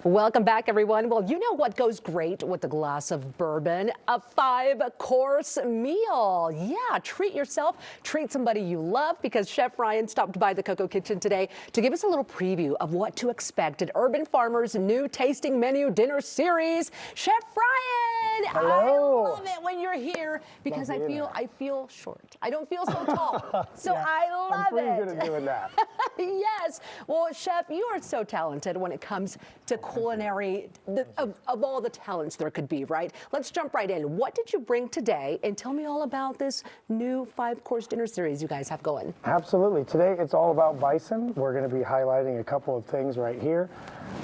Welcome back, everyone. Well, you know what goes great with a glass of bourbon? A 5-course meal. Yeah, treat yourself, treat somebody you love, because Chef Ryan stopped by the Coco Kitchen today to give us a little preview of what to expect at Urban Farmer's new tasting menu dinner series. Chef Ryan, hello. I love it when you're here because I feel short. I don't feel so tall. So yeah, I love I'm pretty it. good at doing that. Yes. Well, Chef, you are so talented when it comes to culinary, of all the talents there could be, right? Let's jump right in. What did you bring today? And tell me all about this new 5-course dinner series you guys have going. Absolutely. Today it's all about bison. We're going to be highlighting a couple of things right here.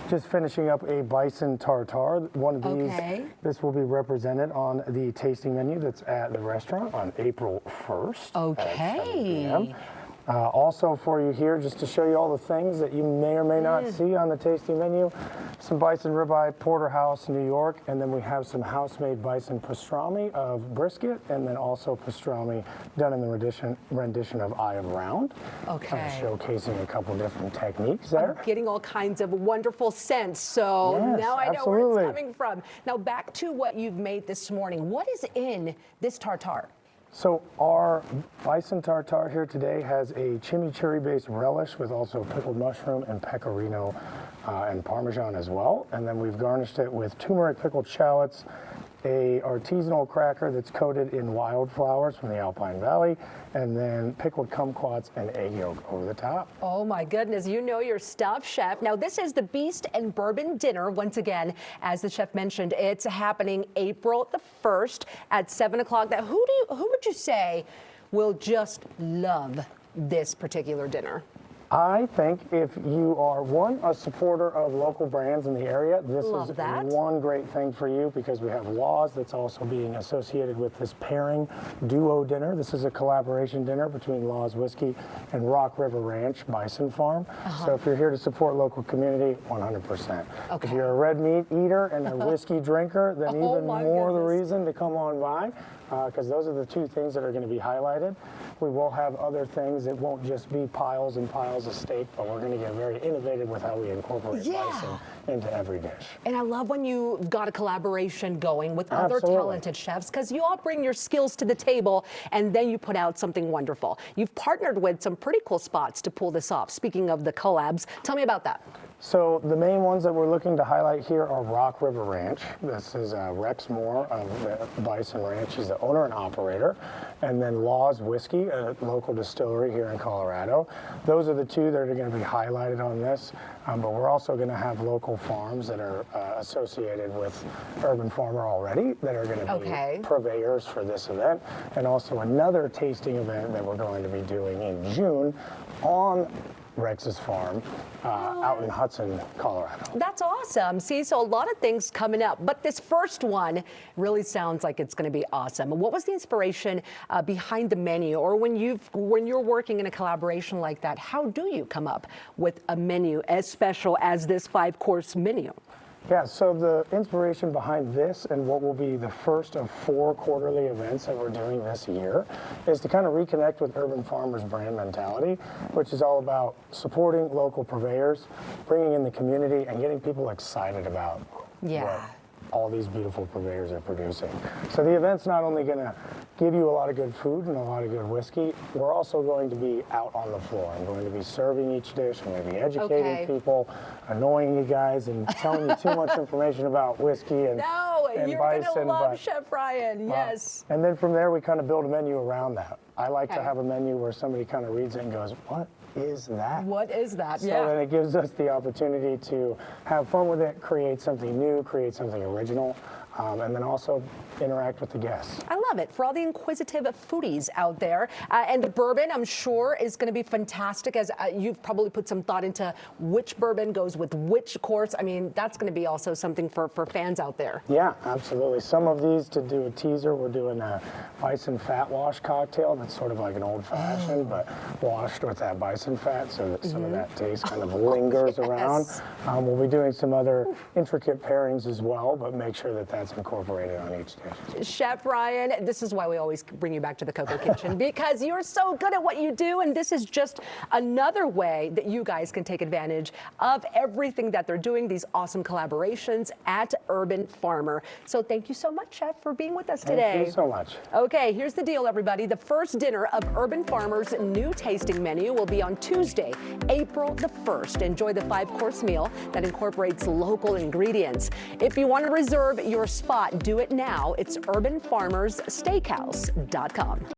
Just finishing up a bison tartare. One of these, this will be represented on the tasting menu that's at the restaurant on April 1st. Okay. At 7 p.m. Also for you here, just to show you all the things that you may or may not see on the tasting menu, some bison ribeye, porterhouse, New York, and then we have some house-made bison pastrami of brisket, and then also pastrami done in the rendition of Eye of Round. Okay. Showcasing a couple different techniques there. I'm getting all kinds of wonderful scents, so yes, now I know absolutely. where it's coming from. Now back to what you've made this morning. What is in this tartare? So our bison tartare here today has a chimichurri-based relish with also pickled mushroom and pecorino and Parmesan as well. And then we've garnished it with turmeric pickled shallots, a artisanal cracker that's coated in wildflowers from the Alpine Valley, and then pickled kumquats and egg yolk over the top. Oh my goodness, you know your stuff, Chef. Now this is the Beast and Bourbon dinner. Once again, as the chef mentioned, it's happening April the 1st at 7 o'clock. Now who would you say will just love this particular dinner? I think if you are, a supporter of local brands in the area, this is one great thing for you, because we have Laws that's also being associated with this pairing duo dinner. This is a collaboration dinner between Laws Whiskey and Rock River Ranch Bison Farm. So if you're here to support local community, 100%. If you're a red meat eater and a whiskey drinker, then even more the reason to come on by, because those are the two things that are going to be highlighted. We will have other things. It won't just be piles and piles of steak, but we're going to get very innovative with how we incorporate bison into every dish. And I love when you've got a collaboration going with other talented chefs, because you all bring your skills to the table and then you put out something wonderful. You've partnered with some pretty cool spots to pull this off. Speaking of the collabs, tell me about that. So the main ones that we're looking to highlight here are Rock River Ranch. This is Rex Moore of the Bison Ranch. He's the owner and operator. And then Laws Whiskey, a local distillery here in Colorado. Those are the two that are going to be highlighted on this. But we're also going to have local farms that are associated with Urban Farmer already that are going to be purveyors for this event. And also another tasting event that we're going to be doing in June on Rex's farm out in Hudson, Colorado. That's awesome. See, so a lot of things coming up, but this first one really sounds like it's going to be awesome. What was the inspiration behind the menu, or when you're working in a collaboration like that, how do you come up with a menu as special as this 5-course menu? Yeah, so the inspiration behind this and what will be the first of 4 quarterly events that we're doing this year is to kind of reconnect with Urban Farmer's brand mentality, which is all about supporting local purveyors, bringing in the community, and getting people excited about what all these beautiful purveyors are producing. So the event's not only going to give you a lot of good food and a lot of good whiskey, we're also going to be out on the floor. I'm going to be serving each dish. I'm going to be educating people, annoying you guys, and telling you too much information about whiskey and you're bison. Gonna love Chef Ryan, yes. And then from there, we kind of build a menu around that. I like to have a menu where somebody kind of reads it and goes, what is that? What is that? So then it gives us the opportunity to have fun with it, create something new, create something original, and then also interact with the guests. I love it. For all the inquisitive foodies out there. And the bourbon, I'm sure, is going to be fantastic, as you've probably put some thought into which bourbon goes with which course. I mean, that's going to be also something for fans out there. Yeah, absolutely. Some of these, to do a teaser, we're doing a bison fat wash cocktail that's sort of like an old-fashioned, but washed with that bison fat, so that some of that taste kind of lingers around. We'll be doing some other intricate pairings as well, but make sure that that's that's incorporated on each dish. Chef Ryan, this is why we always bring you back to the Coco Kitchen, because you're so good at what you do, and this is just another way that you guys can take advantage of everything that they're doing, these awesome collaborations at Urban Farmer. So thank you so much, Chef, for being with us today. Thank you so much. Okay, here's the deal, everybody. The first dinner of Urban Farmer's new tasting menu will be on Tuesday, April the 1st. Enjoy the 5-course meal that incorporates local ingredients. If you want to reserve your spot, do it now. It's urbanfarmerssteakhouse.com.